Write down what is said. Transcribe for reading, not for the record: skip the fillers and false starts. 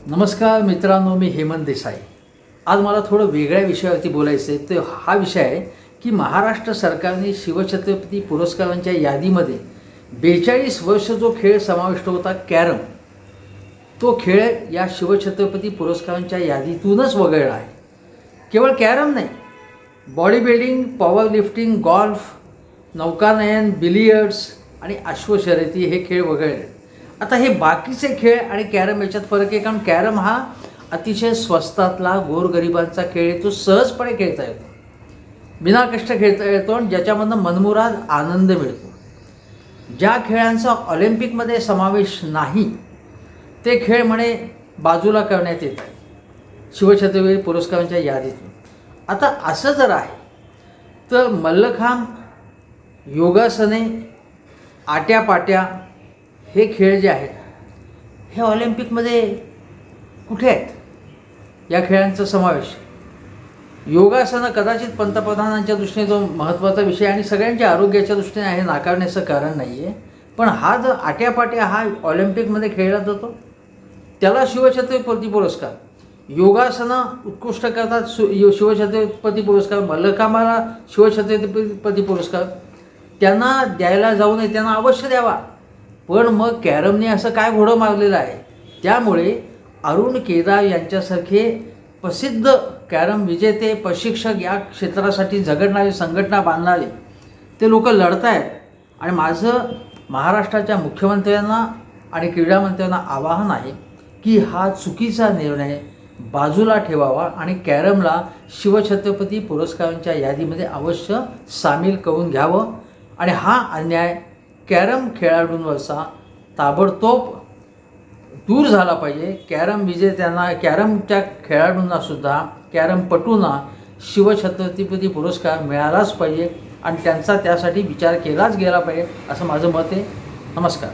नमस्कार मित्रांनो, मी हेमंत देसाई. आज मला थोडं वेगळ्या विषयावरती बोलायचं आहे. तर हा विषय आहे की महाराष्ट्र सरकारने शिवछत्रपती पुरस्कारांच्या यादीमध्ये 42 वर्ष जो खेळ समाविष्ट होता कॅरम, तो खेळ या शिवछत्रपती पुरस्कारांच्या यादीतूनच वगळला आहे. केवळ कॅरम नाही, body building, power lifting, golf, नौकानयन, बिलियर्ड्स आणि अश्वशर्यती हे खेळ वगळले. आता हे बाकीचे खेळ आणि कॅरम याच्यात फरक आहे, कारण कॅरम हा अतिशय स्वस्तातला गोरगरिबांचा खेळ आहे. तो सहजपणे खेळता येतो, बिना कष्ट खेळता येतो आणि ज्याच्यामधनं मनमुराद आनंद मिळतो. ज्या खेळांचा ऑलिम्पिकमध्ये समावेश नाही ते खेळ म्हणे बाजूला करण्यात येत आहे शिवछत्रपती पुरस्कारांच्या यादीतून. आता असं जर आहे तर मल्लखांब, योगासने, आट्यापाट्या हे खेळ जे आहेत हे ऑलिम्पिकमध्ये कुठे आहेत? या खेळांचा समावेश. योगासनं कदाचित पंतप्रधानांच्या दृष्टीने तो महत्त्वाचा विषय आणि सगळ्यांच्या आरोग्याच्या दृष्टीने आहे, नाकारण्याचं कारण नाही आहे. पण हा जर आट्यापाट्या हा ऑलिम्पिकमध्ये खेळला जातो त्याला शिवछत्रपती पुरस्कार, योगासनं उत्कृष्ट करतात शिवछत्रपती पुरस्कार, मल्लखांबाला शिवछत्रपती पुरस्कार, त्यांना द्यायला जाऊ नये, त्यांना अवश्य द्यावा. पण मग कॅरमने असं काय घोडं मारलेलं आहे? त्यामुळे अरुण केदार यांच्यासारखे प्रसिद्ध कॅरम विजेते, प्रशिक्षक, या क्षेत्रासाठी झगडणारे, संघटना बांधणारे ते लोक लढत आहेत. आणि माझं महाराष्ट्राच्या मुख्यमंत्र्यांना आणि क्रीडा मंत्र्यांना आवाहन आहे की हा चुकीचा निर्णय बाजूला ठेवावा आणि कॅरमला शिवछत्रपती पुरस्कारांच्या यादीमध्ये अवश्य सामील करून घ्यावं. आणि हा अन्याय कॅरम खेळाडूंवरचा ताबडतोब दूर झाला पाहिजे. कॅरम विजेत्यांना, कॅरमच्या खेळाडूंनासुद्धा, कॅरमपटूंना शिवछत्रपती पुरस्कार मिळालाच पाहिजे आणि त्यांचा त्यासाठी विचार केलाच गेला पाहिजे असं माझं मत आहे. नमस्कार.